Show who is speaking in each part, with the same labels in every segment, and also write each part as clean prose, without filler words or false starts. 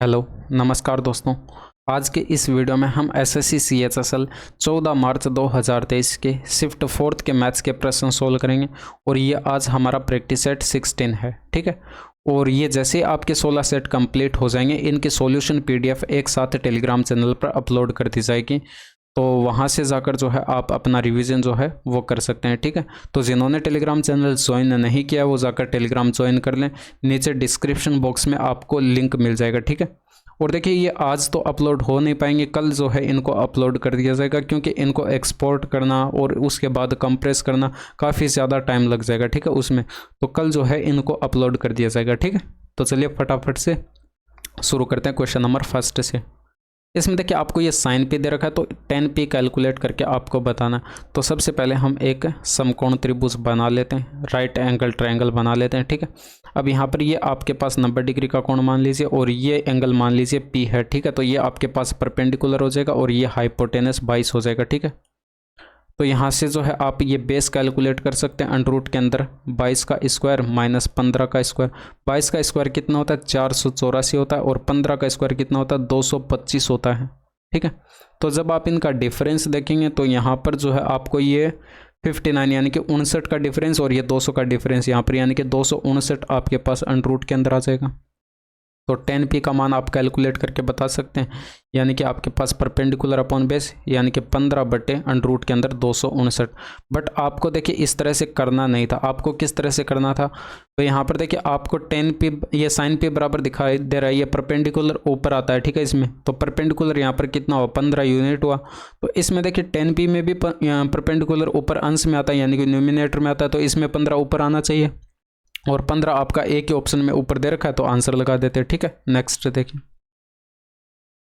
Speaker 1: Hello नमस्कार दोस्तों। आज के इस वीडियो में हम एसएससी सीएचएसएल 14 मार्च 2023 के शिफ्ट फोर्थ के मैथ्स के प्रश्न सोल्व करेंगे और ये आज हमारा प्रैक्टिस सेट 16 है। ठीक है, और ये जैसे आपके 16 सेट कंप्लीट हो जाएंगे इनके सॉल्यूशन पीडीएफ एक साथ टेलीग्राम चैनल पर अपलोड कर दी जाएगी, तो वहाँ से जाकर जो है आप अपना रिवीजन जो है वो कर सकते हैं। ठीक है, तो जिन्होंने टेलीग्राम चैनल ज्वाइन नहीं किया वो जाकर टेलीग्राम ज्वाइन कर लें, नीचे डिस्क्रिप्शन बॉक्स में आपको लिंक मिल जाएगा। ठीक है, और देखिए ये आज तो अपलोड हो नहीं पाएंगे, कल जो है इनको अपलोड कर दिया जाएगा क्योंकि इनको एक्सपोर्ट करना और उसके बाद कंप्रेस करना काफ़ी ज़्यादा टाइम लग जाएगा। ठीक है, उसमें तो कल जो है इनको अपलोड कर दिया जाएगा। ठीक है, तो चलिए फटाफट से शुरू करते हैं क्वेश्चन नंबर फर्स्ट से। इसमें देखिए आपको ये साइन पी दे रखा है तो 10p कैलकुलेट करके आपको बताना। तो सबसे पहले हम एक समकोण त्रिभुज बना लेते हैं, राइट एंगल ट्रायंगल बना लेते हैं। ठीक है, अब यहाँ पर ये आपके पास 90 डिग्री का कोण मान लीजिए और ये एंगल मान लीजिए p है। ठीक है, तो ये आपके पास परपेंडिकुलर हो जाएगा और ये हाइपोटेनस 22 हो जाएगा। ठीक है, तो यहाँ से जो है आप ये बेस कैलकुलेट कर सकते हैं। अंडर रूट के अंदर 22 का स्क्वायर माइनस 15 का स्क्वायर, 22 का स्क्वायर कितना होता है 484 होता है और 15 का स्क्वायर कितना होता है 225 होता है। ठीक है, तो जब आप इनका डिफरेंस देखेंगे तो यहाँ पर जो है आपको ये 59 यानी कि 59 का डिफरेंस और ये 200 का डिफरेंस यहाँ पर यानी कि 259 आपके पास अंडर रूट के अंदर आ जाएगा। तो 10p का मान आप कैलकुलेट करके बता सकते हैं, यानी कि आपके पास परपेंडिकुलर अपॉन बेस यानी कि 15 बटे अंडर रूट के अंदर 259। बट आपको देखिए इस तरह से करना नहीं था, आपको किस तरह से करना था। तो यहाँ पर देखिए आपको 10p ये साइन p बराबर दिखाई दे रहा है, ये परपेंडिकुलर ऊपर आता है। ठीक है, इसमें तो परपेंडिकुलर यहाँ पर कितना हुआ 15 यूनिट हुआ। तो इसमें देखिए 10p में भी परपेंडिकुलर ऊपर अंश में आता है यानी कि न्यूमिनेटर में आता है, तो इसमें 15 ऊपर आना चाहिए और 15 आपका एक ही ऑप्शन में ऊपर दे रखा है तो आंसर लगा देते हैं। ठीक है, नेक्स्ट देखिए।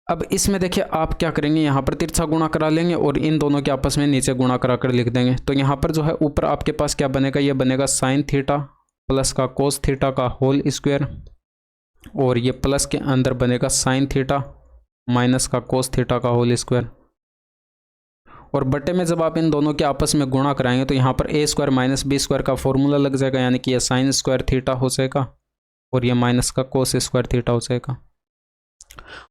Speaker 1: अब इसमें देखिए आप क्या करेंगे, यहाँ पर तिरछा गुणा करा लेंगे और इन दोनों के आपस में नीचे गुणा करा कर लिख देंगे। तो यहाँ पर जो है ऊपर आपके पास क्या बनेगा, ये बनेगा साइन थीटा प्लस का कोस थीटा का होल स्क्वायर और ये प्लस के अंदर बनेगा साइन थीटा माइनस का कोस थीटा का होल स्क्वायर और बटे में जब आप इन दोनों के आपस में गुणा कराएंगे तो यहाँ पर a square minus B square का फॉर्मूला लग जाएगा, यानी कि ये साइन स्क्वायर थीटा हो जाएगा और ये माइनस का कोस स्क्वायर थीटा हो जाएगा।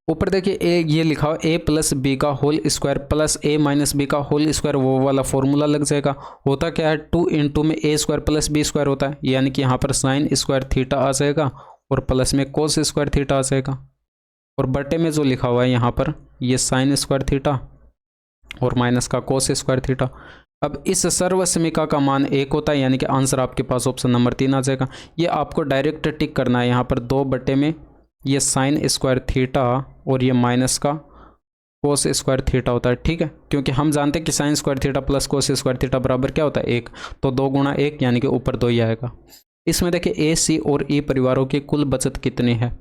Speaker 1: ऊपर देखिए a ये लिखा हुआ a प्लस बी का whole square plus a minus B का होल स्क्वायर, वो वाला फॉर्मूला लग जाएगा। होता क्या है 2 इंटू में a square plus B square होता है, यानी कि यहाँ पर साइन स्क्वायर थीटा आ जाएगा और प्लस में कोस स्क्वायर थीटा आ जाएगा और बटे में जो लिखा हुआ है यहाँ पर ये साइन स्क्वायर थीटा और माइनस का कोस स्क्वायर थीटा। अब इस सर्वसमीका का मान 1 होता है, यानी कि आंसर आपके पास ऑप्शन नंबर 3 आ जाएगा। ये आपको डायरेक्ट टिक करना है, यहाँ पर 2 बटे में ये साइन स्क्वायर थीटा और ये माइनस का कोस स्क्वायर थीटा होता है। ठीक है, क्योंकि हम जानते हैं कि sine square theta plus cos square theta बराबर क्या होता है 1, तो 2 गुणा 1 यानी कि ऊपर 2 ही आएगा। इसमें देखिए ए सी और ई परिवारों की कुल बचत कितनी है,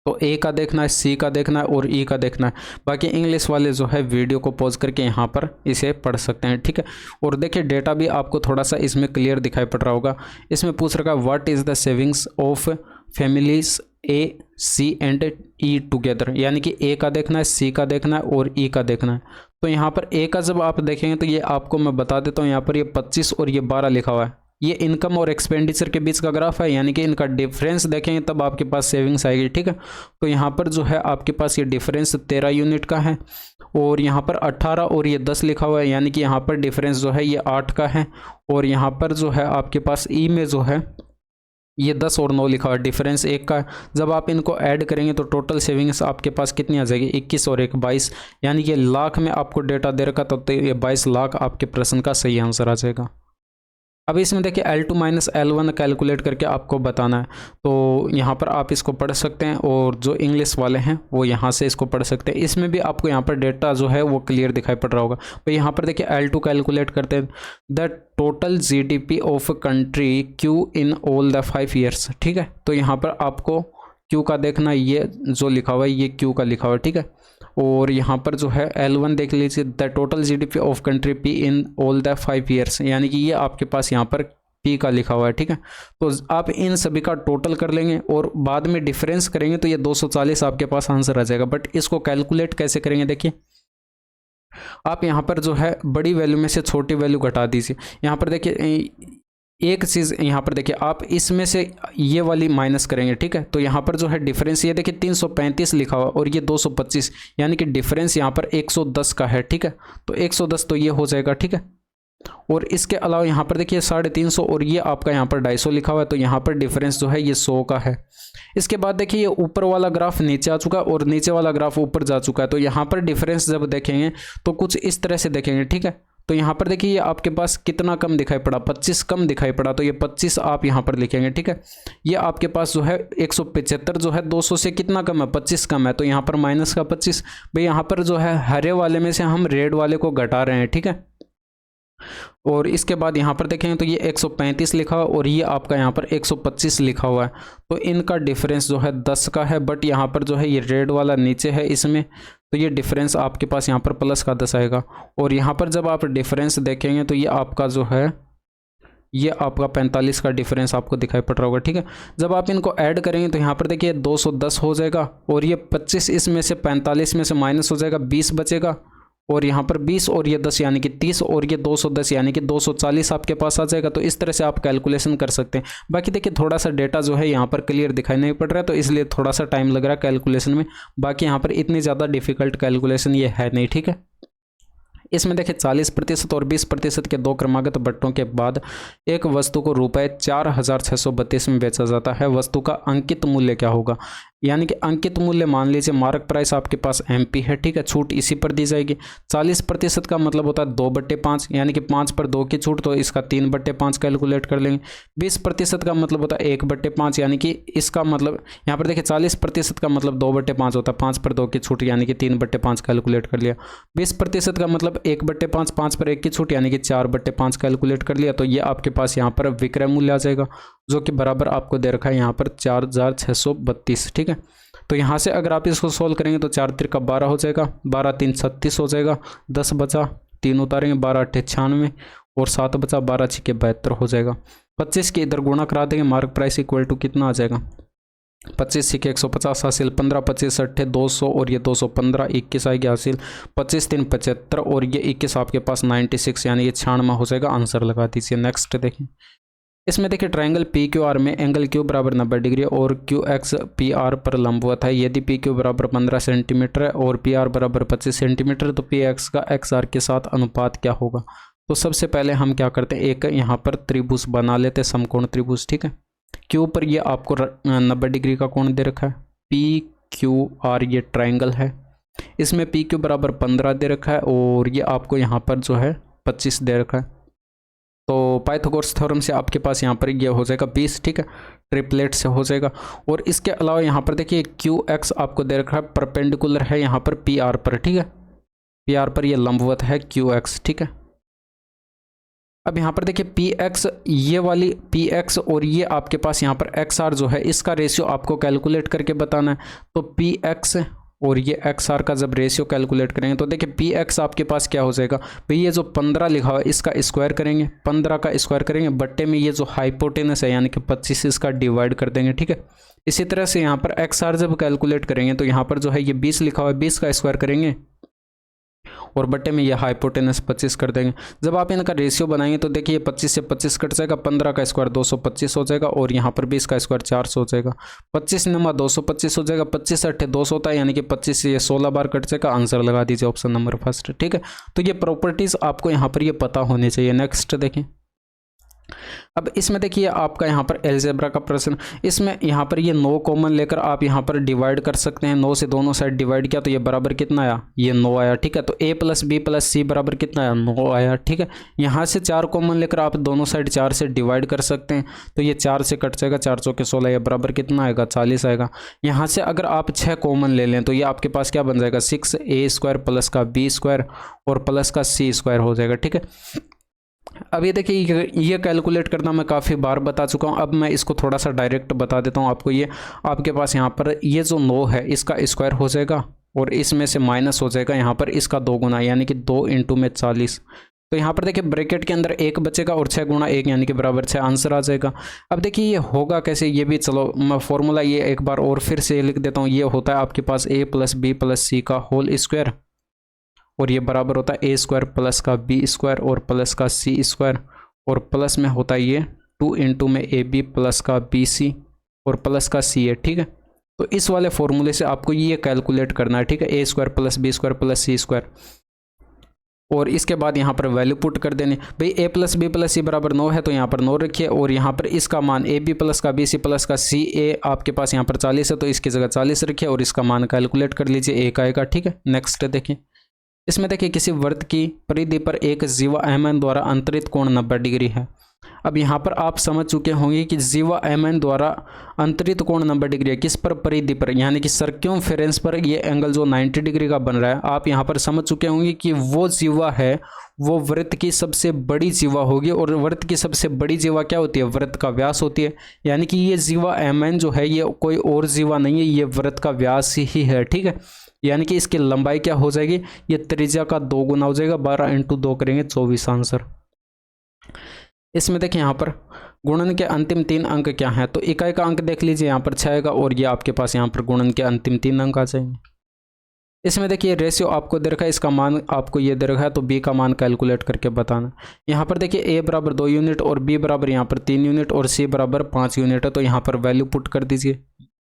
Speaker 1: तो ए का देखना है, सी का देखना है और ई का देखना है। बाकी इंग्लिश वाले जो है वीडियो को पॉज करके यहाँ पर इसे पढ़ सकते हैं। ठीक है, और देखिए डेटा भी आपको थोड़ा सा इसमें क्लियर दिखाई पड़ रहा होगा। इसमें पूछ रखा है what is the savings of families A C and E together, यानी कि ए का देखना है, सी का देखना है और ई का देखना है। तो यहाँ पर ए का जब आप देखेंगे तो ये आपको मैं बता देता हूँ, यहाँ पर ये 25 और ये 12 लिखा हुआ है, ये इनकम और एक्सपेंडिचर के बीच का ग्राफ है, यानी कि इनका डिफरेंस देखेंगे तब आपके पास सेविंग्स आएगी। ठीक है, तो यहाँ पर जो है आपके पास ये डिफरेंस 13 यूनिट का है और यहाँ पर 18 और ये 10 लिखा हुआ है, यानी कि यहाँ पर डिफरेंस जो है ये 8 का है और यहाँ पर जो है आपके पास ई में जो है ये 10 और 9 लिखा हुआ है, डिफरेंस 1 का है। जब आप इनको ऐड करेंगे तो टोटल सेविंग्स आपके पास कितनी आ जाएगी 21 और 1 22, यानी कि लाख में आपको डेटा दे रखा तो ये 22 लाख आपके प्रश्न का सही आंसर आ जाएगा। अब इसमें देखिए L2 माइनस L1 कैलकुलेट करके आपको बताना है, तो यहाँ पर आप इसको पढ़ सकते हैं और जो इंग्लिश वाले हैं वो यहाँ से इसको पढ़ सकते हैं। इसमें भी आपको यहाँ पर डेटा जो है वो क्लियर दिखाई पड़ रहा होगा। तो यहाँ पर देखिए L2 कैलकुलेट करते हैं, the total GDP of country Q in all the 5 years. ठीक है, तो यहाँ पर आपको Q का देखना, ये जो लिखा हुआ है ये Q का लिखा हुआ है। ठीक है, और यहाँ पर जो है L1 देख लीजिए, the total GDP of country P in all the 5 years, यानी कि ये आपके पास यहाँ पर P का लिखा हुआ है। ठीक है, तो आप इन सभी का टोटल कर लेंगे और बाद में डिफरेंस करेंगे तो ये 240 आपके पास आंसर आ जाएगा। बट इसको कैलकुलेट कैसे करेंगे, देखिए आप यहाँ पर जो है बड़ी वैल्यू में से छोटी वैल्यू घटा दीजिए। यहाँ पर देखिए एक चीज़ यहाँ पर देखिए, आप इसमें से ये वाली माइनस करेंगे, ठीक है। तो यहाँ पर जो है डिफरेंस ये देखिए 335 लिखा हुआ और ये 225, यानी कि डिफरेंस यहाँ पर 110 का है, ठीक है। तो 110 तो ये हो जाएगा, ठीक है। और इसके अलावा यहाँ पर देखिए 350 और ये आपका यहाँ पर 250 लिखा हुआ है, तो यहाँ पर डिफरेंस जो है ये 100 का है। इसके बाद देखिए ये ऊपर वाला ग्राफ नीचे आ चुका है और नीचे वाला ग्राफ ऊपर जा चुका है। तो यहाँ पर डिफरेंस जब देखेंगे तो कुछ इस तरह से देखेंगे, ठीक है। तो यहाँ पर देखिए ये आपके पास कितना कम दिखाई पड़ा, 25 कम दिखाई पड़ा, तो ये 25 आप यहाँ पर लिखेंगे, ठीक है। ये आपके पास जो है 175 जो है 200 से कितना कम है, 25 कम है, तो यहाँ पर माइनस का 25। भाई यहाँ पर जो है हरे वाले में से हम रेड वाले को घटा रहे हैं, ठीक है। और इसके बाद यहाँ पर देखेंगे तो ये 135 लिखा हुआ और ये आपका यहाँ पर 125 लिखा हुआ है। तो इनका डिफरेंस जो है 10 का है, बट यहाँ पर जो है ये रेड वाला नीचे है इसमें, तो ये डिफरेंस आपके पास यहाँ पर प्लस का 10 आएगा। और यहाँ पर जब आप डिफरेंस देखेंगे तो ये आपका जो है ये आपका 45 का डिफरेंस आपको दिखाई पड़ रहा होगा, ठीक है। जब आप इनको ऐड करेंगे तो यहाँ पर देखिए 210 हो जाएगा और ये 25 इसमें से 45 में से माइनस हो जाएगा, 20 बचेगा और यहाँ पर 20 और ये 10 यानी कि 30 और ये 210 यानी कि 240 आपके पास आ जाएगा। तो इस तरह से आप कैलकुलेशन कर सकते हैं। बाकी देखिए थोड़ा सा डेटा जो है यहाँ पर क्लियर दिखाई नहीं पड़ रहा है, तो इसलिए थोड़ा सा टाइम लग रहा है कैलकुलेशन में। बाकी यहाँ पर इतनी ज़्यादा डिफिकल्ट कैलकुलेशन ये है नहीं, ठीक है। इसमें देखिए 40% और 20% के दो क्रमागत बट्टों के बाद एक वस्तु को रुपये 4632 में बेचा जाता है। वस्तु का अंकित मूल्य क्या होगा, यानी कि अंकित मूल्य मान लीजिए मार्क प्राइस आपके पास MP है, ठीक है। छूट इसी पर दी जाएगी। 40% का मतलब होता है 2/5, यानी कि 5 पर 2 की छूट, तो इसका 3/5 कैलकुलेट कर लेंगे। 20% का मतलब होता है 1/5, यानी कि इसका मतलब यहाँ पर देखिए 40% का मतलब 2/5 होता है, 5 पर 2 की छूट यानी कि 3/5 कैलकुलेट कर लिया। 20% का मतलब 1/5, 5 पर 1 की छूट यानी कि 4/5 कैलकुलेट कर लिया। तो ये आपके पास यहाँ पर विक्रय मूल्य आ जाएगा, जो कि बराबर आपको दे रखा है यहाँ पर 4632, ठीक है। तो यहाँ से अगर आप इसको सोल्व करेंगे तो 4 त्रिका 12 हो जाएगा, 12 3 36 हो जाएगा, 10 बचा, 3 उतारेंगे, 12 8 96 और 7 बचा, 12 6 72 हो जाएगा। 25 के इधर गुणा करा देंगे, मार्क प्राइस इक्वल टू कितना आ जाएगा, 25 6 150 हासिल, 15 25 8 200 और ये 215, 21 आएगी हासिल, 25 3 75 और ये 21 आपके पास 96 यानी ये 96 हो जाएगा। आंसर लगा दीजिए। नेक्स्ट देखिए, इसमें देखिए ट्रायंगल PQR में एंगल Q बराबर 90 डिग्री और QX PR पर लंबवत है। यदि PQ बराबर 15 सेंटीमीटर है और PR बराबर 25 सेंटीमीटर, तो PX का XR के साथ अनुपात क्या होगा। तो सबसे पहले हम क्या करते हैं, एक यहाँ पर त्रिभुज बना लेते हैं, समकोण त्रिभुज, ठीक है। Q पर ये आपको 90 डिग्री का कोण दे रखा है, PQR ये ट्रायंगल है, इसमें PQ बराबर 15 दे रखा है और ये आपको यहाँ पर जो है 25 दे रखा है। तो पाइथागोरस थ्योरम से आपके पास यहाँ पर ये हो जाएगा 20, ठीक है, ट्रिपलेट से हो जाएगा। और इसके अलावा यहाँ पर देखिए QX आपको दे रखा है, परपेंडिकुलर है यहाँ पर PR पर, ठीक है, PR पर ये लंबवत है QX, ठीक है। अब यहाँ पर देखिए PX, ये वाली PX और ये आपके पास यहाँ पर XR जो है, इसका रेशियो आपको कैलकुलेट करके बताना है। तो PX और ये XR का जब रेशियो कैलकुलेट करेंगे तो देखिए PX आपके पास क्या हो जाएगा, भाई ये जो 15 लिखा हुआ है इसका स्क्वायर करेंगे, 15 का स्क्वायर करेंगे, बट्टे में ये जो हाइपोटेनस है यानी कि 25 इसका डिवाइड कर देंगे, ठीक है। इसी तरह से यहाँ पर XR जब कैलकुलेट करेंगे तो यहाँ पर जो है ये 20 लिखा हुआ है, 20 का स्क्वायर करेंगे और बट्टे में ये हाइपोटेनस 25 कर देंगे। जब आप इनका रेशियो बनाएंगे तो देखिए 25 से 25 कट जाएगा, 15 का स्क्वायर 225 हो जाएगा और यहाँ पर 20 का स्क्वायर 400 हो जाएगा, 25 नमा 225 हो जाएगा, 25 8 200 होता है यानी कि 25 से ये 16 बार कट जाएगा। आंसर लगा दीजिए ऑप्शन नंबर फर्स्ट, ठीक है। तो ये प्रॉपर्टीज़ आपको यहाँ पर ये पता होनी चाहिए। नेक्स्ट देखें, अब इसमें देखिए आपका यहाँ पर एलजेब्रा का प्रश्न, इसमें यहाँ पर ये 9 कॉमन लेकर आप यहाँ पर डिवाइड कर सकते हैं। 9 से दोनों साइड डिवाइड किया तो ये बराबर कितना आया, ये 9 आया, ठीक है। तो A + B + C बराबर कितना आया, 9 आया, ठीक है। यहाँ से 4 कॉमन लेकर आप दोनों साइड 4 से डिवाइड कर सकते हैं, तो ये 4 से कट जाएगा, 4 चौके 16, ये बराबर कितना आएगा, 40 आएगा। यहाँ से अगर आप 6 कॉमन ले लें तो ये आपके पास क्या बन जाएगा, 6A² प्लस का B² और प्लस का C² हो जाएगा, ठीक है। अब ये देखिए ये कैलकुलेट करना मैं काफ़ी बार बता चुका हूँ, अब मैं इसको थोड़ा सा डायरेक्ट बता देता हूँ आपको। ये आपके पास यहाँ पर ये जो 9 है इसका स्क्वायर हो जाएगा और इसमें से माइनस हो जाएगा यहाँ पर इसका 2 गुना, यानी कि 2 × 40। तो यहाँ पर देखिए ब्रैकेट के अंदर 1 बचेगा और 6 × 1 यानी कि बराबर 6, आंसर आ जाएगा। अब देखिए ये होगा कैसे, ये भी चलो मैं फॉर्मूला ये एक बार और फिर से लिख देता हूँ। ये होता है आपके पास A + B + C का होल स्क्वायर और ये बराबर होता है A² प्लस का B² और प्लस का C² और प्लस में होता है ये 2 इंटू में ए बी प्लस का बी सी और प्लस का सी ए, ठीक है। तो इस वाले फॉर्मूले से आपको ये कैलकुलेट करना है, ठीक है, A square plus B square plus C square, और इसके बाद यहाँ पर वैल्यू पुट कर देनी। भाई ए प्लस बी प्लस सी बराबर 9 है तो यहाँ पर 9 रखिए, और यहाँ पर इसका मान ए बी प्लस का बी सी प्लस का सी ए आपके पास यहाँ पर 40 है तो इसकी जगह 40 रखिए, और इसका मान कैलकुलेट कर लीजिए, एक आएगा, ठीक है। नेक्स्ट देखिए, इसमें देखिए किसी वृत्त की परिधि पर एक जीवा एम एन द्वारा अंतरित कोण 90 डिग्री है। अब यहाँ पर आप समझ चुके होंगे कि जीवा एम एन द्वारा अंतरित कोण 90 डिग्री है, किस पर, परिधि पर, यानी कि सर्क्यूमफेरेंस पर ये एंगल जो 90 डिग्री का बन रहा है। आप यहाँ पर समझ चुके होंगे कि वो जीवा है वो वृत्त की सबसे बड़ी जीवा होगी, और वृत्त की सबसे बड़ी जीवा क्या होती है, वृत्त का व्यास होती है। यानी कि ये जीवा एम एन जो है ये कोई और जीवा नहीं है, ये वृत्त का व्यास ही है, ठीक है। यानी कि इसकी लंबाई क्या हो जाएगी, ये त्रिज्या का 2 गुना हो जाएगा, 12 इंटू 2 करेंगे 24 आंसर। इसमें देखिए यहाँ पर गुणन के अंतिम 3 अंक क्या हैं, तो इकाई का अंक देख लीजिए, यहाँ पर 6 आएगा, और ये आपके पास यहाँ पर गुणन के अंतिम 3 अंक आ जाएंगे। इसमें देखिए रेशियो आपको दे रखा है, इसका मान आपको ये दे रखा है, तो बी का मान कैलकुलेट करके बताना। यहाँ पर देखिए ए बराबर 2 यूनिट और बी बराबर यहाँ पर 3 यूनिट और सी बराबर 5 यूनिट है, तो यहाँ पर वैल्यू पुट कर दीजिए।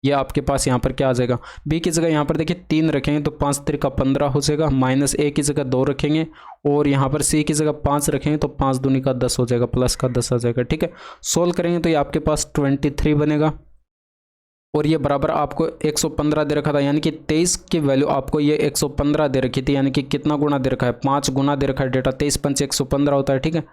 Speaker 1: ये आपके पास यहाँ पर क्या आ जाएगा, बी की जगह यहाँ पर देखिए 3 रखेंगे तो 5 त्रिका 15 हो जाएगा, माइनस ए की जगह 2 रखेंगे, और यहाँ पर सी की जगह 5 रखेंगे तो 5 दूनी का 10 हो जाएगा, प्लस का 10 आ जाएगा, ठीक है। सोल्व करेंगे तो ये आपके पास 23 बनेगा, और ये बराबर आपको 115 दे रखा था, यानी कि 23 की वैल्यू आपको ये 115 दे रखी थी, यानी कि कितना गुना दे रखा है, 5 गुना दे रखा है डेटा, 23 पंच 115 होता है, ठीक है।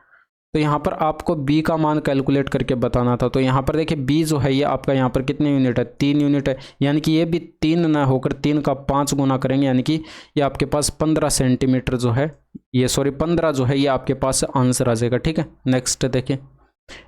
Speaker 1: तो यहाँ पर आपको b का मान कैलकुलेट करके बताना था। तो यहाँ पर देखिए b जो है ये आपका यहाँ पर कितने यूनिट है, 3 यूनिट है, यानी कि ये भी 3 ना होकर 3 का 5 गुना करेंगे, यानी कि ये आपके पास 15 सेंटीमीटर जो है, ये सॉरी 15 जो है ये आपके पास आंसर आ जाएगा, ठीक है। नेक्स्ट देखिए,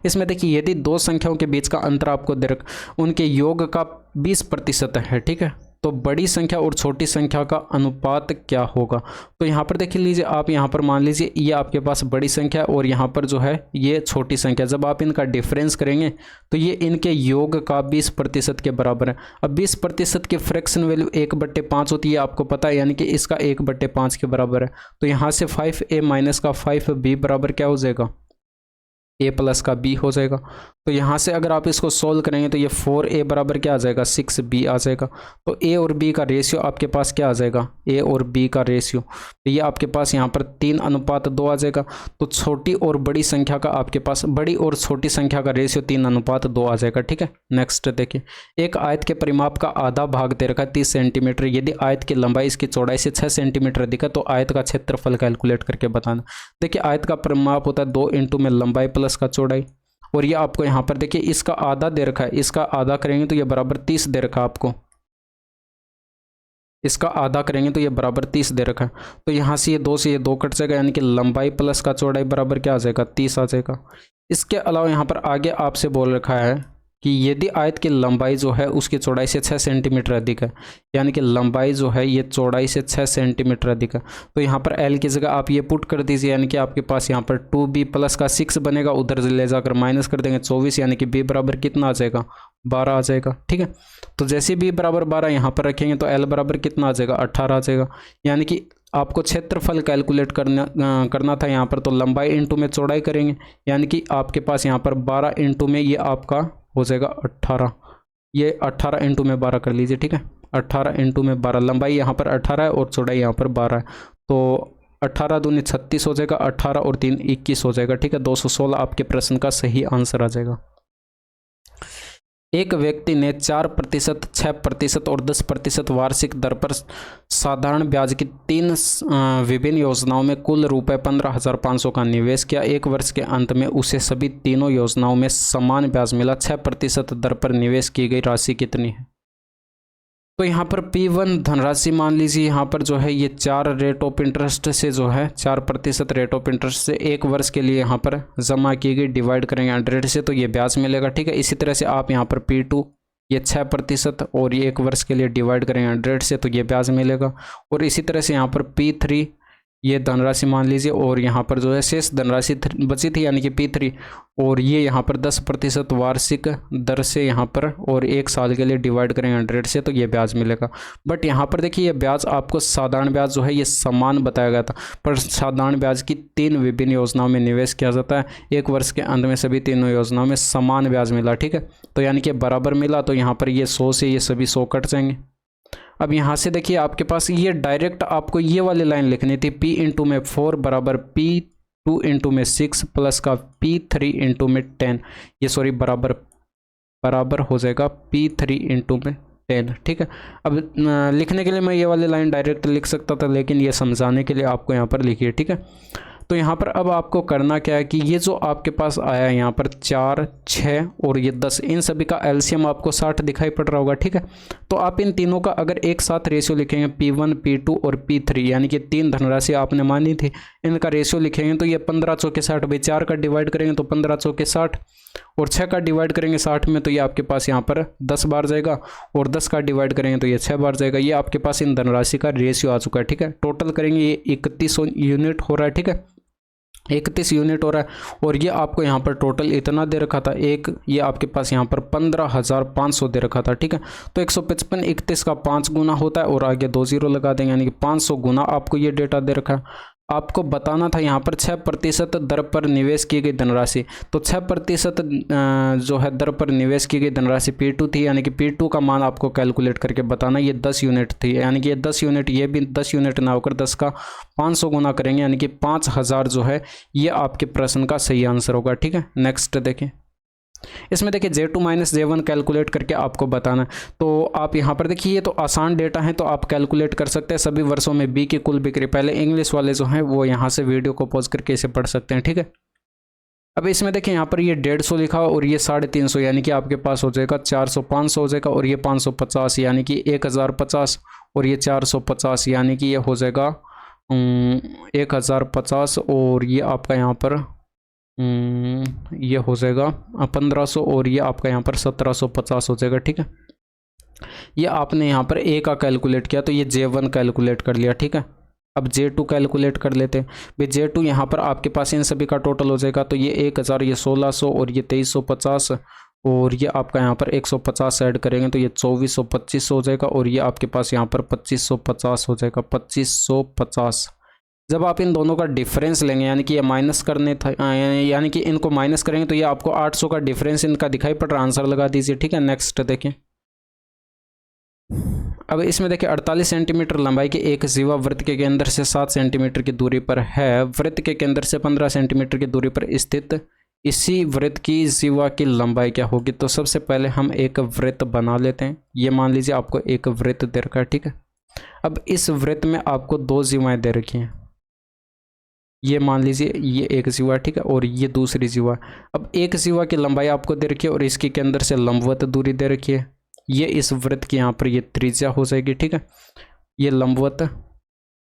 Speaker 1: इसमें देखिए यदि 2 संख्याओं के बीच का अंतर आपको दे रखा उनके योग का 20% है, ठीक है, तो बड़ी संख्या और छोटी संख्या का अनुपात क्या होगा। तो यहाँ पर देख लीजिए, आप यहाँ पर मान लीजिए ये आपके पास बड़ी संख्या और यहाँ पर जो है ये छोटी संख्या, जब आप इनका डिफरेंस करेंगे तो ये इनके योग का 20% के बराबर है। अब 20% की फ्रैक्शन वैल्यू 1/5 होती है, आपको पता है, यानी कि इसका 1/5 के बराबर है। तो यहाँ से 5a माइनस का 5b बराबर क्या हो जाएगा, a प्लस का b हो जाएगा। तो यहाँ से अगर आप इसको सोल्व करेंगे तो ये 4a बराबर क्या आ जाएगा, 6b आ जाएगा। तो a और b का रेशियो आपके पास क्या आ जाएगा, a और b का रेशियो, तो ये आपके पास यहाँ पर 3:2 आ जाएगा। तो छोटी और बड़ी संख्या का आपके पास, बड़ी और छोटी संख्या का रेशियो 3:2 आ जाएगा, ठीक है। नेक्स्ट देखिए, एक आयत के परिमाप का आधा भाग दे रखा है 30 सेंटीमीटर, यदि आयत की लंबाई इसकी चौड़ाई से 6 सेंटीमीटर अधिक है तो आयत का क्षेत्रफल कैलकुलेट करके बताना। देखिए आयत का परिमाप होता है 2 इंटू में लंबाई प्लस का चौड़ाई, और ये आपको यहाँ पर देखिए इसका आधा दे रखा है, इसका आधा करेंगे तो ये बराबर 30 दे रखा है आपको, इसका आधा करेंगे तो ये बराबर 30 दे रखा है। तो यहाँ से ये 2 कट जाएगा, यानी कि लंबाई प्लस का चौड़ाई बराबर क्या आ जाएगा, 30 आ जाएगा। इसके अलावा यहाँ पर आगे आपसे बोल रखा है कि यदि आयत की लंबाई जो है उसकी चौड़ाई से 6 सेंटीमीटर अधिक है, यानी कि लंबाई जो है ये चौड़ाई से 6 सेंटीमीटर अधिक है, तो यहाँ पर l की जगह आप ये पुट कर दीजिए, यानी कि आपके पास यहाँ पर 2b प्लस का 6 बनेगा, उधर ले जाकर माइनस कर देंगे 24, यानी कि b बराबर कितना आ जाएगा, 12 आ जाएगा, ठीक है। तो जैसे b बराबर 12 यहाँ पर रखेंगे तो l बराबर कितना आ जाएगा, 18 आ जाएगा। यानी कि आपको क्षेत्रफल कैलकुलेट करना था यहाँ पर, तो लंबाई इंटू में चौड़ाई करेंगे, यानी कि आपके पास यहाँ पर 12 इंटू में ये आपका हो जाएगा 18, ये 18 इंटू में 12 कर लीजिए, ठीक है। 18 इंटू में 12, लंबाई यहाँ पर 18 है और चौड़ाई यहाँ पर 12 है, तो 18 दूनी 36 हो जाएगा, 18 और 3 21 हो जाएगा, ठीक है। 216 आपके प्रश्न का सही आंसर आ जाएगा। एक व्यक्ति ने 4%, 6% और 10% वार्षिक दर पर साधारण ब्याज की 3 विभिन्न योजनाओं में कुल रुपये 15,500 का निवेश किया। 1 वर्ष के अंत में उसे सभी तीनों योजनाओं में समान ब्याज मिला। 6% दर पर निवेश की गई राशि कितनी है। तो यहाँ पर P1 धनराशि मान लीजिए, यहाँ पर जो है ये 4 रेट ऑफ इंटरेस्ट से जो है 4% रेट ऑफ इंटरेस्ट से 1 वर्ष के लिए यहाँ पर जमा की गई, डिवाइड करेंगे 100 से तो ये ब्याज मिलेगा, ठीक है। इसी तरह से आप यहाँ पर P2 ये 6% और ये 1 वर्ष के लिए डिवाइड करेंगे 100 से तो ये ब्याज मिलेगा, और इसी तरह से यहाँ पर P3 ये धनराशि मान लीजिए, और यहाँ पर जो है शेष धनराशि बची थी यानी कि P3, और ये यहाँ पर 10% वार्षिक दर से यहाँ पर, और 1 साल के लिए डिवाइड करेंगे 100 से, तो ये ब्याज मिलेगा। बट यहाँ पर देखिए ये ब्याज आपको साधारण ब्याज जो है ये समान बताया गया था, पर साधारण ब्याज की 3 विभिन्न योजनाओं में निवेश किया जाता है। 1 वर्ष के अंत में सभी तीनों योजनाओं में समान ब्याज मिला, ठीक है, तो यानी कि बराबर मिला, तो यहाँ पर ये 100 से ये सभी 100 कट जाएंगे। अब यहाँ से देखिए आपके पास ये डायरेक्ट आपको ये वाली लाइन लिखनी थी, P इंटू में 4 बराबर P2 इंटू में 6 प्लस का P3 इंटू में 10, ये सॉरी बराबर हो जाएगा P3 इंटू में 10, ठीक है। अब लिखने के लिए मैं ये वाली लाइन डायरेक्ट लिख सकता था, लेकिन ये समझाने के लिए आपको यहाँ पर लिखिए, ठीक है। तो यहाँ पर अब आपको करना क्या है कि ये जो आपके पास आया है यहाँ पर 4, 6 और ये 10, इन सभी का एलसीएम आपको 60 दिखाई पड़ रहा होगा, ठीक है। तो आप इन तीनों का अगर एक साथ रेशियो लिखेंगे P1, P2 और P3, यानी कि 3 धनराशि आपने मानी थी, इनका रेशियो लिखेंगे तो ये 15 चौके 60, भाई 4 का डिवाइड करेंगे तो 15 चौके 60, और 6 का डिवाइड करेंगे 60 में तो ये आपके पास यहाँ पर 10 बार जाएगा, और 10 का डिवाइड करेंगे तो ये 6 बार जाएगा। ये आपके पास इन धनराशि का रेशियो आ चुका है, ठीक है। टोटल करेंगे ये 31 यूनिट हो रहा है, ठीक है, 31 यूनिट हो रहा है। और ये आपको यहाँ पर टोटल इतना दे रखा था, ये आपके पास यहाँ पर 15,500 दे रखा था, ठीक है। तो 155 31 का 5 गुना होता है, और आगे 2 जीरो लगा देंगे, यानी कि 500 गुना आपको ये डेटा दे रखा है। आपको बताना था यहाँ पर 6% दर पर निवेश की गई धनराशि, तो 6% जो है दर पर निवेश की गई धनराशि P2 थी, यानी कि P2 का मान आपको कैलकुलेट करके बताना। ये 10 यूनिट थी, यानी कि ये 10 यूनिट, ये भी 10 यूनिट ना होकर 10 का 500 गुना करेंगे, यानी कि 5000 जो है ये आपके प्रश्न का सही आंसर होगा, ठीक है। नेक्स्ट देखें, इसमें देखिए J2 माइनस J1 कैलकुलेट करके आपको बताना है। तो आप यहाँ पर देखिए ये तो आसान डेटा है, तो आप कैलकुलेट कर सकते हैं सभी वर्षों में बी की कुल बिक्री। पहले इंग्लिश वाले जो हैं वो यहाँ से वीडियो को पॉज करके इसे पढ़ सकते हैं, ठीक है। अब इसमें देखिए यहाँ पर ये 150 लिखा हुआ और ये 350, यानी कि आपके पास हो जाएगा 400, 500 हो जाएगा, और ये 550 यानी कि 1050, और ये 450 यानी कि ये हो जाएगा 1050, और ये आपका यहाँ पर ये हो जाएगा 1500, और ये आपका यहाँ पर 1750 हो जाएगा, ठीक है। ये आपने यहाँ पर A का कैलकुलेट किया तो ये J1 कैलकुलेट कर लिया, ठीक है। अब J2 कैलकुलेट कर लेते हैं भाई। J2 यहाँ पर आपके पास इन सभी का टोटल हो जाएगा, तो ये 1000, ये 1600 और ये 2350, और ये आपका यहाँ पर 150 ऐड करेंगे तो ये 2425 हो जाएगा, और ये आपके पास यहाँ पर 2550 हो जाएगा, 2550। जब आप इन दोनों का डिफरेंस लेंगे, यानी कि ये माइनस करने था, यानी कि इनको माइनस करेंगे तो ये आपको 800 का डिफरेंस इनका दिखाई पड़ रहा है, आंसर लगा दीजिए, ठीक है। नेक्स्ट देखें, अब इसमें देखिए 48 सेंटीमीटर लंबाई के एक जीवा वृत्त के केंद्र से 7 सेंटीमीटर की दूरी पर है, वृत्त के केंद्र से 15 सेंटीमीटर की दूरी पर स्थित इसी वृत्त की जीवा की लंबाई क्या होगी। तो सबसे पहले हम एक वृत्त बना लेते हैं। ये मान लीजिए आपको एक वृत्त दे रखा है, ठीक है। अब इस वृत्त में आपको 2 जीवाएं दे रखी हैं, ये मान लीजिए ये एक जीवा, ठीक है, और ये दूसरी जीवा। अब एक जीवा की लंबाई आपको दे रखी है और इसके केंद्र से लंबवत दूरी दे रखी है। ये इस वृत्त की यहाँ पर ये त्रिज्या हो जाएगी, ठीक है। ये लंबवत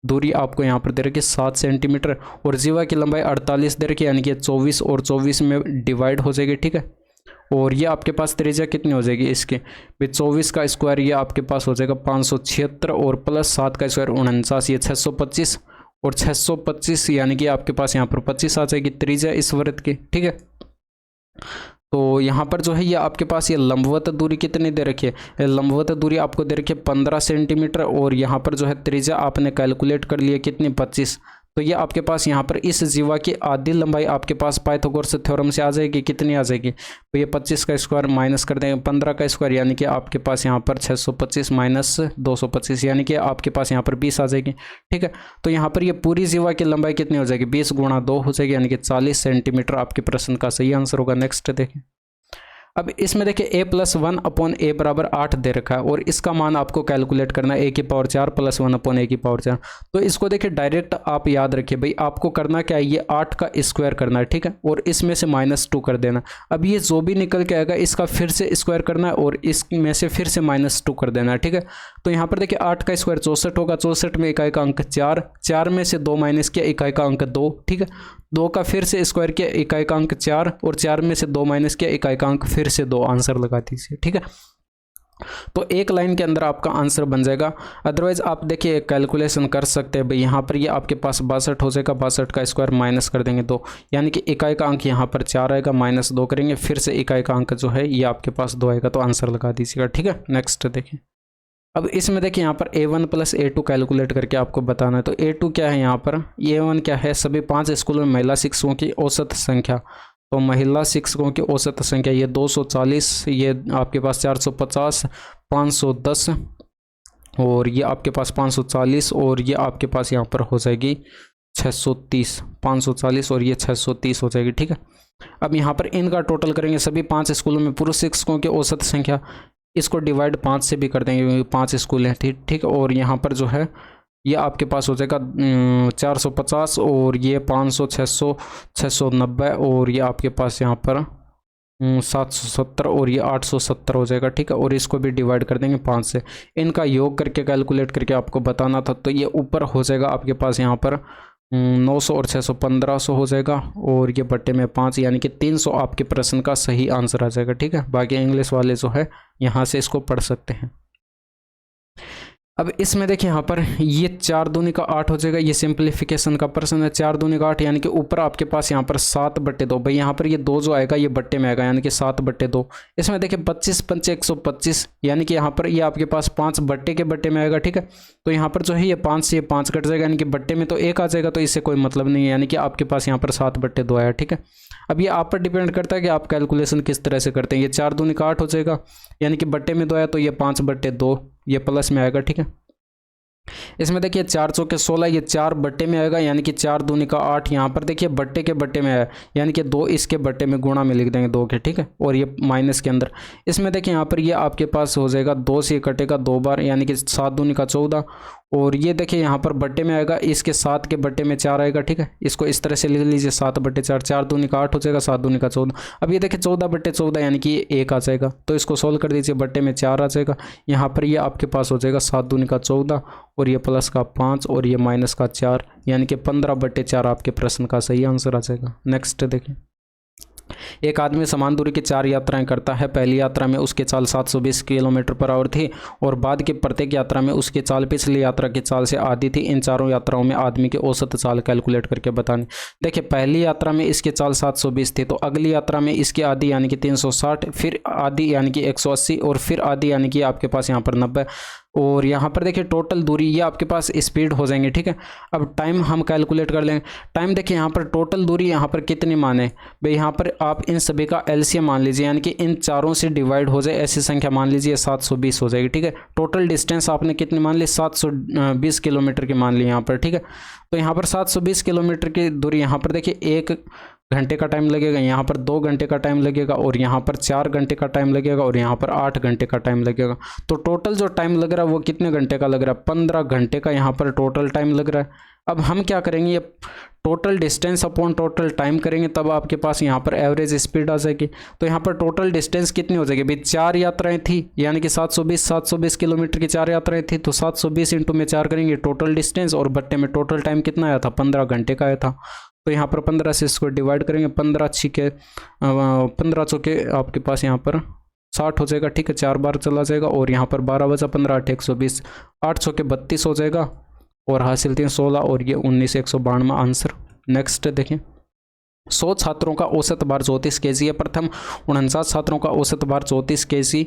Speaker 1: दूरी आपको यहाँ पर दे रखी है 7 सेंटीमीटर, और जीवा की लंबाई 48 दे रखी है, यानी कि 24 और 24 में डिवाइड हो जाएगी, ठीक है। और ये आपके पास त्रिज्या कितनी हो जाएगी इसके भाई, 24 का स्क्वायर ये आपके पास हो जाएगा 576, और प्लस 7 का स्क्वायर 49, ये 625, और 625 यानी कि आपके पास यहाँ पर 25 आ जाएगी त्रिज्या इस वृत्त की, ठीक है। तो यहाँ पर जो है ये आपके पास ये लंबवत दूरी कितनी दे रखी है, लंबवत दूरी आपको दे रखी है 15 सेंटीमीटर, और यहाँ पर जो है त्रिज्या आपने कैलकुलेट कर लिया कितनी 25। तो ये आपके पास यहाँ पर इस जीवा की आधी लंबाई आपके पास पाइथागोरस थ्योरम से आ जाएगी, कितनी आ जाएगी, तो ये 25 का स्क्वायर माइनस कर देंगे 15 का स्क्वायर, यानी कि आपके पास यहाँ पर 625 माइनस 225, यानी कि आपके पास यहाँ पर 20 आ जाएगी, ठीक है। तो यहाँ पर ये पूरी जीवा की लंबाई कितनी हो जाएगी, 20 गुणा 2 हो जाएगी, यानी कि 40 सेंटीमीटर आपके प्रश्न का सही आंसर होगा। नेक्स्ट देखें, अब इसमें देखिए a+1/a बराबर 8 दे रखा है, और इसका मान आपको कैलकुलेट करना है a⁴ + 1/a⁴। तो इसको देखिए डायरेक्ट आप याद रखिए भाई, आपको करना क्या है, ये 8 का स्क्वायर करना है, ठीक है, और इसमें से -2 कर देना। अब ये जो भी निकल के आएगा इसका फिर से स्क्वायर करना है, और इसमें से फिर से -2 कर देना है, ठीक है। तो यहाँ पर देखिए 8 का स्क्वायर 64 होगा, 64 में इकाई का अंक 4, 4 में से 2 माइनस किया, इकाई का अंक 2, ठीक है। 2 का फिर से स्क्वायर किया, इकाई का अंक 4, और 4 में से 2 माइनस किया, इकाई का अंक फिर से 2, आंसर लगा दीजिए, ठीक है। तो एक लाइन के अंदर आपका आंसर बन जाएगा। अदरवाइज आप देखिए कैलकुलेशन कर सकते हैं भाई, यहाँ पर ये आपके पास 62 हो जाएगा, 62 का स्क्वायर माइनस कर देंगे 2, यानी कि इकाई का अंक यहाँ पर 4 आएगा, माइनस 2 करेंगे, फिर से इकाई का अंक जो है ये आपके पास 2 आएगा, तो आंसर लगा दीजिएगा। ठीक है, नेक्स्ट देखिए। अब इसमें देखिए यहाँ पर a1 प्लस a2 कैलकुलेट करके आपको बताना है। तो a2 क्या है, यहाँ पर a1 क्या है, सभी 5 स्कूलों में महिला शिक्षकों की औसत संख्या। तो महिला शिक्षकों की औसत संख्या ये 240, ये आपके पास 450, 510 और ये आपके पास 540 और ये आपके पास यहाँ पर हो जाएगी 630, 540 और ये 630 हो जाएगी। ठीक है, अब यहाँ पर इनका टोटल करेंगे, सभी 5 स्कूलों में पुरुष शिक्षकों की औसत संख्या, इसको डिवाइड 5 से भी कर देंगे क्योंकि 5 स्कूल हैं। ठीक ठीक, और यहाँ पर जो है ये आपके पास हो जाएगा 450 और ये 500, 600, 690 और ये आपके पास यहाँ पर 770 और ये 870 हो जाएगा। ठीक है, और इसको भी डिवाइड कर देंगे 5 से, इनका योग करके कैलकुलेट करके आपको बताना था। तो ये ऊपर हो जाएगा आपके पास यहाँ पर 900 और 600 1500 हो जाएगा और ये बट्टे में 5, यानी कि 300 आपके प्रश्न का सही आंसर आ जाएगा। ठीक है, बाकी इंग्लिश वाले जो है यहाँ से इसको पढ़ सकते हैं। अब इसमें देखिए यहाँ पर ये 4 दूनी का 8 हो जाएगा, ये सिंप्लीफिकेशन का प्रश्न है। 4 दूनी का 8 यानी कि ऊपर आपके पास यहाँ पर 7/2, भाई यहाँ पर ये 2 जो आएगा ये बट्टे में आएगा, यानी कि 7/2। इसमें देखिए 25 पंचे 125, यानी कि यहाँ पर ये आपके पास 5 बट्टे के बट्टे में आएगा। ठीक है, तो यहाँ पर जो है ये 5 से 5 कट जाएगा, यानी कि बट्टे में तो 1 आ जाएगा, तो इससे कोई मतलब नहीं है, यानी कि आपके पास यहाँ पर 7/2 आया। ठीक है, अब ये आप पर डिपेंड करता है कि आप कैलकुलेशन किस तरह से करते हैं। ये 4 दूनी का 8 हो जाएगा, यानी कि बट्टे में 2 आया, तो ये 5/2 ये प्लस में आएगा। ठीक है, इसमें देखिए 4 चौके 16, ये 4 बट्टे में आएगा, यानी कि 4 दूनी का 8, यहाँ पर देखिए बट्टे के बट्टे में आया, यानी कि 2 इसके बट्टे में गुणा में लिख देंगे 2 के। ठीक है, और ये माइनस के अंदर, इसमें देखिए यहाँ पर ये आपके पास हो जाएगा 2 से कटेगा 2 बार, यानी कि 7 दूनी का 14 और ये देखिए यहाँ पर बट्टे में आएगा, इसके 7 के बट्टे में 4 आएगा। ठीक है, इसको इस तरह से लिख लीजिए 7/4, 4 दूनी का 8 हो जाएगा, 7 दूनी का 14। अब ये देखिए 14/14 यानी कि ये 1 आ जाएगा, तो इसको सोल्व कर दीजिए, बट्टे में 4 आ जाएगा, यहाँ पर ये आपके पास हो जाएगा 7 दूनी का 14 और ये प्लस का 5 और ये माइनस का 4, यानी कि 15/4 आपके प्रश्न का सही आंसर आ जाएगा। नेक्स्ट देखिए, एक आदमी समान दूरी की 4 यात्राएं करता है। पहली यात्रा में उसकी चाल 720 किलोमीटर/आवर थी और बाद की प्रत्येक यात्रा में उसकी चाल पिछली यात्रा की चाल से आधी थी। इन चारों यात्राओं में आदमी की औसत चाल कैलकुलेट करके बतानी। देखिए पहली यात्रा में इसकी चाल 720 थी, तो अगली यात्रा में इसकी आधी यानी कि 360, फिर आधी यानी कि 180 और फिर आधी यानी कि आपके पास यहाँ पर 90 और यहाँ पर देखिए टोटल दूरी ये आपके पास स्पीड हो जाएंगे। ठीक है, अब टाइम हम कैलकुलेट कर लेंगे। टाइम देखिए यहाँ पर टोटल दूरी यहाँ पर कितनी माने भाई, यहाँ पर आप इन सभी का एलसीएम मान लीजिए, यानी कि इन चारों से डिवाइड हो जाए ऐसी संख्या मान लीजिए 720 हो जाएगी। ठीक है, टोटल डिस्टेंस आपने कितनी मान ली, 720 किलोमीटर की मान ली यहाँ पर। ठीक है, तो यहाँ पर 720 किलोमीटर की दूरी, यहाँ पर देखिए 1 घंटे का टाइम लगेगा, यहाँ पर 2 घंटे का टाइम लगेगा और यहाँ पर 4 घंटे का टाइम लगेगा और यहाँ पर 8 घंटे का टाइम लगेगा। तो टोटल जो टाइम लग रहा है वो कितने घंटे का लग रहा है, 15 घंटे का यहाँ पर टोटल टाइम लग रहा है। अब हम क्या करेंगे, ये total distance upon total time करेंगे, तब आपके पास यहाँ पर एवरेज स्पीड आ जाएगी। तो यहाँ पर टोटल डिस्टेंस कितनी हो जाएगी भाई, 4 यात्राएं थी, यानी कि 720 किलोमीटर की 4 यात्राएं थी, तो 720 इंटू में 4 करेंगे टोटल डिस्टेंस और बट्टे में टोटल टाइम कितना आया था, 15 घंटे का आया था। तो यहाँ पर 15 से इसको डिवाइड करेंगे, 15 चौके आपके पास यहाँ पर 60 हो जाएगा। ठीक है, 4 बार चला जाएगा और यहाँ पर 12 बचा 15 8 120, 8 चौके 32 हो जाएगा और हासिल 3 16 और ये 19 192 आंसर। नेक्स्ट देखें, 100 छात्रों का औसत भार 34 kg है। प्रथम 49 छात्रों का औसत भार 34 kg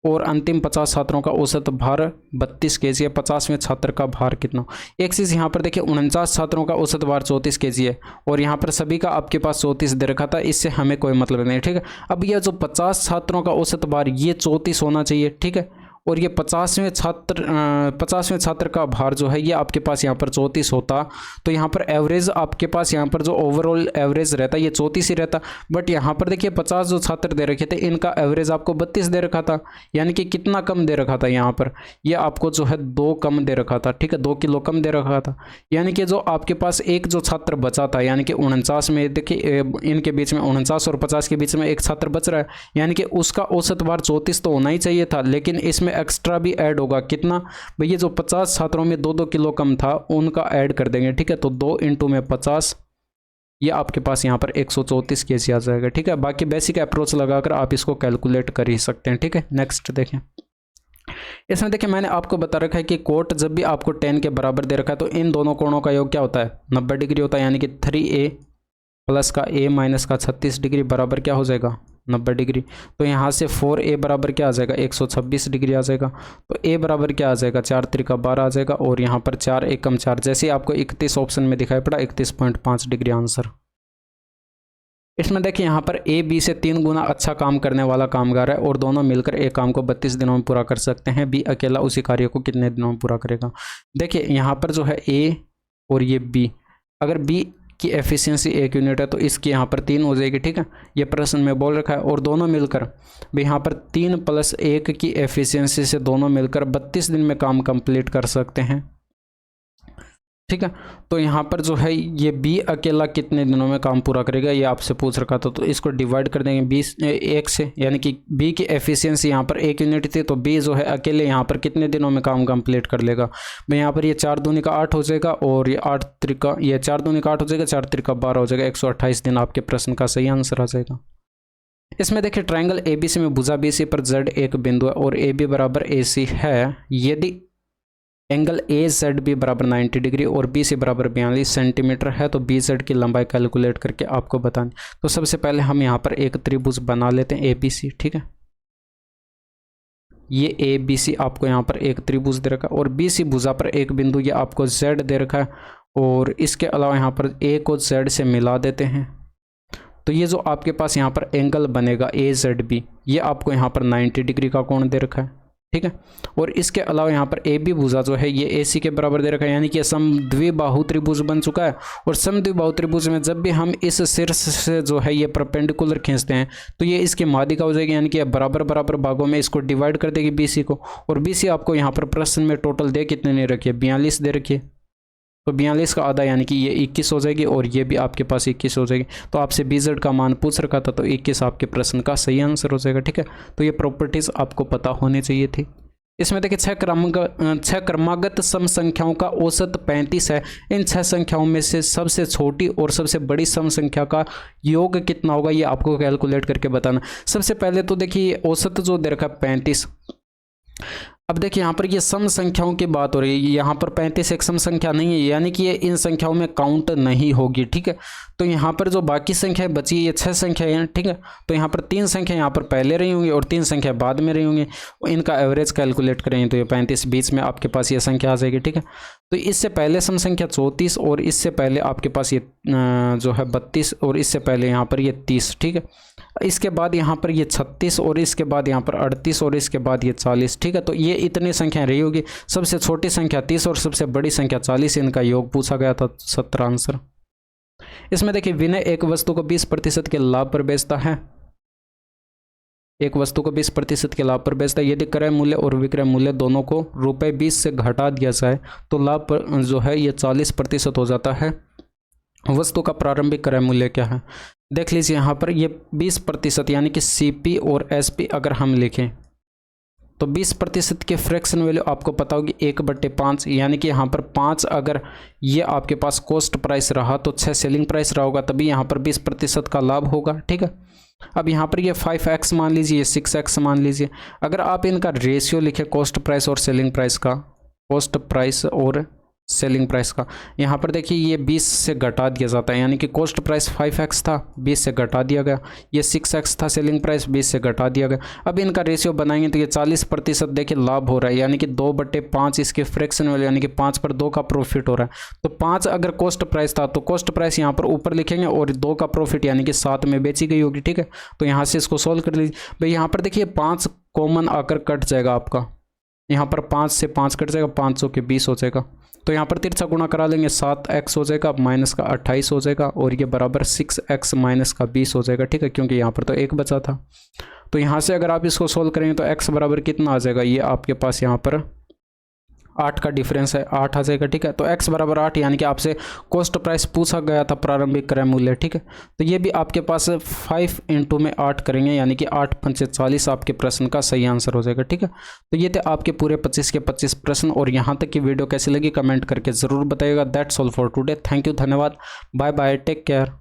Speaker 1: और अंतिम 50 छात्रों का औसत भार 32 kg है। 50वें छात्र का भार कितना। एक चीज़ यहाँ पर देखिए, 49 छात्रों का औसत भार 34 kg है और यहाँ पर सभी का आपके पास 34 दे रखा था, इससे हमें कोई मतलब नहीं। ठीक है, अब यह जो 50 छात्रों का औसत भार ये 34 होना चाहिए। ठीक है, और ये 50वें छात्र का भार जो है ये आपके पास यहाँ पर 34 होता, तो यहाँ पर एवरेज आपके पास यहाँ पर जो ओवरऑल एवरेज रहता है ये 34 ही रहता। बट यहाँ पर देखिए 50 जो छात्र दे रखे थे इनका एवरेज आपको 32 दे रखा था, यानी कि कितना कम दे रखा था, यहाँ पर ये आपको जो है 2 कम दे रखा था। ठीक है, 2 किलो कम दे रखा था, यानी कि जो आपके पास एक जो छात्र बचा था, यानी कि 49 में देखिए इनके बीच में 49 और 50 के बीच में एक छात्र बच रहा है, यानी कि उसका औसत भार 34 तो होना ही चाहिए था, लेकिन इसमें एक्स्ट्रा भी ऐड होगा। कितना भैया, जो 50 छात्रों में 2-2 किलो कम था उनका ऐड कर देंगे। ठीक है, तो 2 इंटू में 50, ये आपके पास यहाँ पर 134 kg आ जाएगा। ठीक है, बाकी बेसिक अप्रोच लगाकर आप इसको कैलकुलेट कर ही सकते हैं। ठीक है, नेक्स्ट देखें, इसमें देखिए मैंने आपको बता रखा है कि कोट जब भी आपको 10 के बराबर दे रखा है तो इन दोनों कोणों का योग क्या होता है 90 डिग्री होता है, यानी कि 3a प्लस का a माइनस का 36 डिग्री बराबर क्या हो जाएगा 90 डिग्री। तो यहाँ से 4a बराबर क्या आ जाएगा 126 डिग्री आ जाएगा। तो a बराबर क्या आ जाएगा 4 त्रिका 12 आ जाएगा, और यहाँ पर 4 एकम 4, जैसे आपको 31 ऑप्शन में दिखाई पड़ा 31.5 डिग्री आंसर। इसमें देखिए यहाँ पर ए बी से 3 गुना अच्छा काम करने वाला कामगार है और दोनों मिलकर एक काम को 32 दिनों में पूरा कर सकते हैं। बी अकेला उसी कार्य को कितने दिनों में पूरा करेगा। देखिए यहाँ पर जो है ए और ये बी, अगर बी की एफिशिएंसी 1 यूनिट है तो इसकी यहाँ पर 3 हो जाएगी, ठीक है, ये प्रश्न में बोल रखा है। और दोनों मिलकर भी यहाँ पर 3 + 1 की एफिशिएंसी से दोनों मिलकर 32 दिन में काम कंप्लीट कर सकते हैं, ठीक है। तो यहाँ पर जो है ये बी अकेला कितने दिनों में काम पूरा करेगा ये आपसे पूछ रखा था। तो इसको डिवाइड कर देंगे 1 से, यानी कि बी की एफिशिएंसी यहाँ पर 1 यूनिट थी, तो बी जो है अकेले यहाँ पर कितने दिनों में काम कंप्लीट कर लेगा। मैं यहाँ पर ये 4 दूनी का 8 हो जाएगा, और ये 8 त्रिका, ये 4 दूनी का 8 हो जाएगा, 4 त्रिका 12 हो जाएगा, 128 दिन आपके प्रश्न का सही आंसर आ जाएगा। इसमें देखिए ट्रायंगल ABC में भुजा BC पर Z एक बिंदु है और AB बराबर AC है। यदि एंगल AZB बराबर 90 डिग्री और BC बराबर 42 सेंटीमीटर है तो BZ की लंबाई कैलकुलेट करके आपको बतानी। तो सबसे पहले हम यहाँ पर एक त्रिभुज बना लेते हैं ABC, ठीक है। ये ABC आपको यहाँ पर एक त्रिभुज दे रखा है और BC भुजा पर एक बिंदु, ये आपको Z दे रखा है, और इसके अलावा यहाँ पर A को Z से मिला देते हैं। तो ये जो आपके पास यहाँ पर एंगल बनेगा AZB, ये आपको यहाँ पर 90 डिग्री का कोण दे रखा है, ठीक है। और इसके अलावा यहाँ पर AB भुजा जो है ये AC के बराबर दे रखा है, यानी कि ये समद्विबाहु त्रिभुज बन चुका है। और समद्विबाहु त्रिभुज में जब भी हम इस शीर्ष से जो है ये परपेंडिकुलर खींचते हैं तो ये इसकी माध्यिका हो जाएगी, यानी कि बराबर बराबर भागों में इसको डिवाइड कर देगी BC को। और BC आपको यहाँ पर प्रश्न में टोटल दे कितने नहीं रखी है 42 दे रखी है, तो 42 का आधा यानी कि ये 21 हो जाएगी, और ये भी आपके पास 21 हो जाएगी। तो आपसे BZ का मान पूछ रखा था, तो 21 आपके प्रश्न का सही आंसर हो जाएगा, ठीक है। तो ये प्रॉपर्टीज आपको पता होनी चाहिए थी। इसमें देखिए 6 क्रमागत सम संख्याओं का औसत 35 है। इन 6 संख्याओं में से सबसे छोटी और सबसे बड़ी सम संख्या का योग कितना होगा ये आपको कैलकुलेट करके बताना। सबसे पहले तो देखिए औसत जो दे रखा है 35। अब देखिए यहाँ पर ये सम संख्याओं की बात हो रही है, यहाँ पर 35 एक सम संख्या नहीं है, यानी कि ये इन संख्याओं में काउंट नहीं होगी, ठीक है। तो यहाँ पर जो बाकी संख्याएं बची ये 6 संख्याएं हैं, ठीक है। तो यहाँ पर 3 संख्या यहाँ पर पहले रही होंगी और 3 संख्या बाद में रही होंगी, इनका एवरेज कैलकुलेट करेंगे तो ये 35 बीच में आपके पास ये संख्या आ जाएगी, ठीक है। तो इससे पहले सम संख्या 34 और इससे पहले आपके पास ये जो है 32 और इससे पहले यहाँ पर ये 30, ठीक है। इसके बाद यहाँ पर ये 36 और इसके बाद यहाँ पर 38 और इसके बाद ये 40, ठीक है। तो ये इतनी संख्या रही होगी। सबसे छोटी संख्या 30 और सबसे बड़ी संख्या 40, इनका योग पूछा गया था, 17 आंसर। इसमें देखिए विनय एक वस्तु को 20% के लाभ पर बेचता है। एक वस्तु को 20% के लाभ पर बेचता है। यदि क्रय मूल्य और विक्रय मूल्य दोनों को ₹20 से घटा दिया जाए तो लाभ पर जो है ये 40% हो जाता है। वस्तु का प्रारंभिक क्रय मूल्य क्या है देख लीजिए। यहाँ पर ये 20% यानी कि CP और SP अगर हम लिखें तो 20% के फ्रैक्शन वैल्यू आपको पता होगी 1/5, यानी कि यहाँ पर 5 अगर ये आपके पास कॉस्ट प्राइस रहा तो 6 सेलिंग प्राइस रहा होगा, तभी यहाँ पर 20% का लाभ होगा, ठीक है। अब यहाँ पर ये 5x मान लीजिए, ये 6x मान लीजिए। अगर आप इनका रेशियो लिखें कॉस्ट प्राइस और सेलिंग प्राइस का, कॉस्ट प्राइस और सेलिंग प्राइस का, यहाँ पर देखिए ये 20 से घटा दिया जाता है, यानी कि कॉस्ट प्राइस 5x था, 20 से घटा दिया गया। ये 6x था सेलिंग प्राइस, 20 से घटा दिया गया। अब इनका रेशियो बनाएंगे तो ये 40% देखिए लाभ हो रहा है, यानी कि 2/5 इसके फ्रैक्शन वैल्यू, यानी कि 5 पर 2 का प्रॉफिट हो रहा है। तो 5 अगर कॉस्ट प्राइस था तो कॉस्ट प्राइस यहाँ पर ऊपर लिखेंगे और 2 का प्रॉफिट यानी कि 7 में बेची गई होगी, ठीक है। तो यहाँ से इसको सोल्व कर लीजिए भाई। यहाँ पर देखिए 5 कॉमन आकर कट जाएगा आपका, यहाँ पर 5 से 5 कट जाएगा, 500 के 20 हो जाएगा। तो यहाँ पर तिरछा गुणा करा लेंगे, 7x हो जाएगा माइनस का 28 हो जाएगा, और ये बराबर 6x माइनस का 20 हो जाएगा, ठीक है, क्योंकि यहाँ पर तो 1 बचा था। तो यहाँ से अगर आप इसको सोल्व करेंगे तो x बराबर कितना आ जाएगा, ये आपके पास यहाँ पर 8 का डिफरेंस है, 8 आ जाएगा, ठीक है। तो x बराबर 8, यानी कि आपसे कॉस्ट प्राइस पूछा गया था, प्रारंभिक क्रय मूल्य, ठीक है। तो ये भी आपके पास 5 × में 8 करेंगे, यानी कि 8 × 5 = 40 आपके प्रश्न का सही आंसर हो जाएगा, ठीक है। तो ये थे आपके पूरे 25 के 25 प्रश्न, और यहाँ तक की वीडियो कैसी लगी कमेंट करके ज़रूर बताइएगा। That's all for today. Thank you, धन्यवाद, बाय बाय, टेक केयर।